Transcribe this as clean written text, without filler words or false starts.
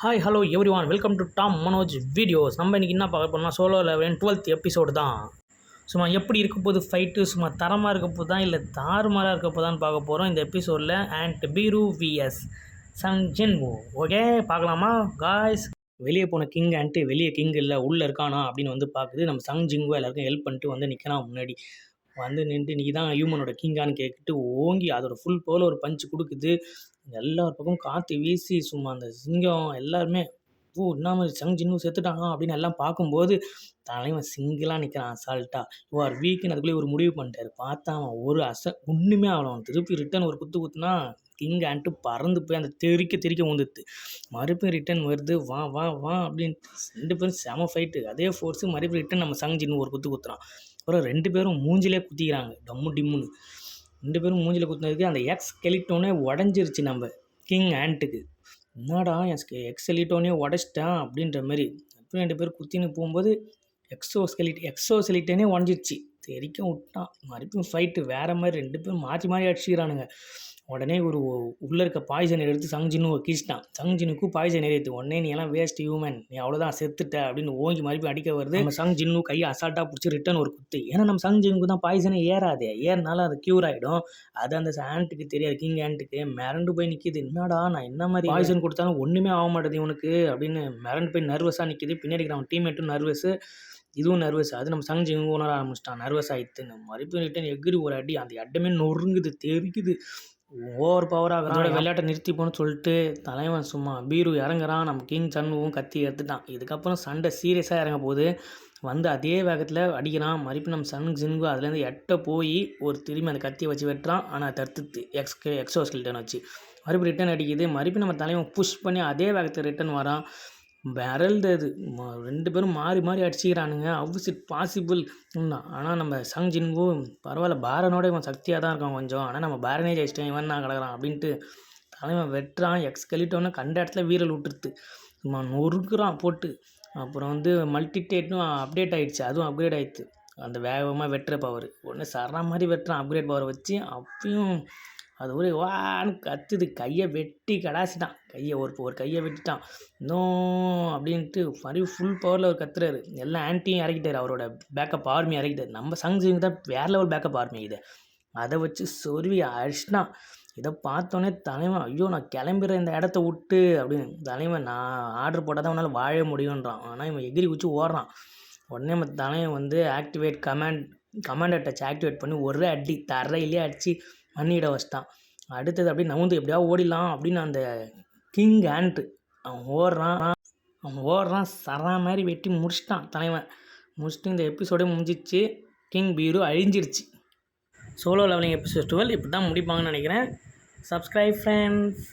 Hi hello every one welcome to Tom Manoj videos. நம்ம இன்றைக்கி என்ன பார்க்க போகிறோம்னா சோலோ லெவலின் 12th எபிசோடு தான். சும்மா எப்படி இருக்க போது ஃபைட்டு, சும்மா தரமாக இருக்க போது தான் இல்லை தாறுமாறாக இருக்க போதான்னு பார்க்க போகிறோம் இந்த எபிசோடில். And Beru vs Sung Jinwoo. Okay, பார்க்கலாமா காய்ஸ்? வெளியே போன கிங் ஆண்ட்டு வெளியே கிங் இல்லை உள்ளே இருக்கானா அப்படின்னு வந்து பார்க்குது. நம்ம சங் ஜின்வோ எல்லாருக்கும் ஹெல்ப் பண்ணிட்டு வந்து நிற்கிறான் முன்னாடி. வந்து நின்று நீ தான் ஹியூமனோட கிங்கான்னு கேட்டுட்டு ஓங்கி அதோட ஃபுல் பவர் ஒரு பஞ்சு கொடுக்குது. எல்லா பக்கம் காற்று வீசி சும்மா அந்த சிங்கம் எல்லாருமே என்ன மாதிரி சங் ஜின்னு செத்துட்டானா அப்படின்னு எல்லாம் பார்க்கும்போது தலைவன் சிங்கிளாக நிற்கிறான் அசால்ட்டாக. யூ ஆர் வீக்குன்னு அதுக்குள்ளேயே ஒரு முடிவு பண்ணிட்டாரு. பார்த்தா அவன் ஒரு ஒன்றுமே ஆகலை. அவன் திருப்பி ரிட்டன் ஒரு குத்துனா கிங் ஆண்ட்டு பறந்து போய் அந்த தெறிக்க வந்துடுது. மறுபடியும் ரிட்டன் வருது, வா வா வா அப்படின்ட்டு 2 பேரும் செம ஃபைட்டு. அதே ஃபோர்ஸு மறுபடியும் ரிட்டன் நம்ம சங் ஜின்னு ஒரு குத்துறான். அப்புறம் 2 பேரும் மூஞ்சிலே குத்திக்கிறாங்க டம்மு டிம்முன்னு. 2 பேரும் மூஞ்சில் குத்துனதுக்கு அந்த எக்ஸ் கெலிட்டோனே உடஞ்சிருச்சு நம்ம கிங் ஆண்ட்டுக்கு. என்னடா எக்ஸ் கெலிட்டோனே உடச்சிட்டான் அப்படின்ற மாதிரி. அப்புறம் 2 பேர் குத்தின்னு போகும்போது எக்ஸோ செலிட்டனே உடஞ்சிருச்சு. தெரிக்க விட்டான். மறுபடியும் ஃபைட்டு வேறு மாதிரி 2 பேரும் மாற்றி அடிச்சுக்கிறானுங்க. உடனே ஒரு உள்ளே இருக்க பாய்சன் எடுத்து சங் ஜின்னுவை கீச்சிட்டான். சங் ஜின்னுக்கும் பாய்சன் ஏறிடுது. உடனே நீ எல்லாம் வேஸ்ட் ஹியூமன், நீ அவ்வளோதான் செத்துட்ட அப்படின்னு ஓங்கி மறுபடியும் அடிக்க வருது. நம்ம சங் ஜின்னு கையை அசால்ட்டாக பிடிச்சி ரிட்டன் ஒரு குத்து. ஏன்னா நம்ம சங் ஜின்னுக்கு தான் பாய்சனே ஏறாது. ஏறினாலும் அது க்யூர் ஆகிடும். அது அந்த ஆண்ட்டுக்கு தெரியாது. கிங் ஆண்ட்டுக்கு மிரண்டு போய் நிற்கிது. என்னடா நான் என்ன மாதிரி பாய்சன் கொடுத்தாலும் ஒன்றுமே ஆக மாட்டேது இவனுக்கு அப்படின்னு மிரண்டு போய் நர்வஸாக நிற்கிது. பின்னாடி அவன் டீம்மேட்டும் நர்வஸு, இதுவும் நர்வஸ். அது நம்ம சங் ஜின்னு உணர ஆரம்பிச்சிட்டான். நர்வஸ் ஆகிடுது. மறுபடியும் ரிட்டன் எகிரி ஒரு அடி. அந்த இடமே நொறுங்குது, தெரிக்குது. ஓவர் பவராக அதோட விளையாட்டை நிறுத்திப்போன்னு சொல்லிட்டு தலைவன் சும்மா பீரு இறங்குறான். நம்ம கிங் சன்னுவும் கத்தி எடுத்துட்டான். இதுக்கப்புறம் சண்டை சீரியஸாக இறங்க போது வந்து அதே வேகத்தில் அடிக்கிறான். மறுபடியும் நம்ம சன் ஜின்கு அதுலேருந்து எட்ட போய் ஒரு திரும்பி அந்த கத்தியை வச்சு வெட்டுறான். ஆனால் தடுத்துட்டு எக்ஸோஸ்கெலிட்டன் வச்சு மறுபடியும் ரிட்டன் அடிக்குது. மறுபடியும் நம்ம தலைவன் புஷ் பண்ணி அதே வேகத்தில் ரிட்டன் வரான். விரல்து அது 2 பேரும் மாறி அடிச்சுக்கிறானுங்க. ஹவ் இட் பாசிபிள் தான். ஆனால் நம்ம சங் ஜின்வோ பரவாயில்ல, பாரனோட இவன் சக்தியாக தான் இருக்கான் கொஞ்சம். ஆனால் நம்ம பாரனே ஜெயிச்சிட்டேன், இவன் தான் கிடக்குறான் அப்படின்ட்டு தலைவன் வெட்டுறான். கெலிட்டோன்னு கண்ட இடத்துல வீரல் விட்டுருது. சும்மா நொறுக்குறான் போட்டு. அப்புறம் வந்து மல்டிடேட்டும் அப்டேட் ஆகிடுச்சு. அதுவும் அப்கிரேட் ஆகிடுச்சு. அந்த வேகமாக வெட்டுற பவர் உடனே சரா மாதிரி வெட்டுறான் அப்கிரேட் பவரை வச்சு. அப்பயும் அது ஒரு வான்னு கத்துது. கையை வெட்டி கடாசிட்டான். ஒரு கையை வெட்டிட்டான். இன்னும் அப்படின்ட்டு மறுபடியும் ஃபுல் பவரில் ஒரு கத்துறாரு. எல்லா ஆன்ட்டியும் இறக்கிட்டார். அவரோட பேக்கப் ஆர்மி இறக்கிட்டார். நம்ம சங் ஜின்கு தான் வேறு லெவல் பேக்கப் ஆர்மி. அதை வச்சு சொருவி அடிச்சிட்டான். இதை பார்த்தோன்னே தலைவன் ஐயோ நான் கிளம்பிடுறேன் இந்த இடத்த விட்டு அப்படின்னு. தலைவன் நான் ஆர்டர் போட்டால் தான் அவனால் வாழ முடியுன்றான். ஆனால் இவன் எகிரி வச்சு ஓடுறான். உடனே நம்ம தலைவன் வந்து கமாண்டர் டச் ஆக்டிவேட் பண்ணி ஒரு அடி தரையிலே அடித்து பண்ணிட வச்சிட்டான். அடுத்தது அப்படியே நவுந்து எப்படியா ஓடிடலாம் அப்படின்னு அந்த கிங் ஆண்ட்டு அவன் ஓடுறான் சரா மாதிரி வெட்டி முடிச்சிட்டான் தலைவன். முடிச்சுட்டு இந்த எபிசோடே முடிஞ்சிச்சு. கிங் பீரு அழிஞ்சிருச்சு. சோலோ லெவலிங் எபிசோட் 12 இப்படி தான் முடிப்பாங்கன்னு நினைக்கிறேன். Subscribe friends.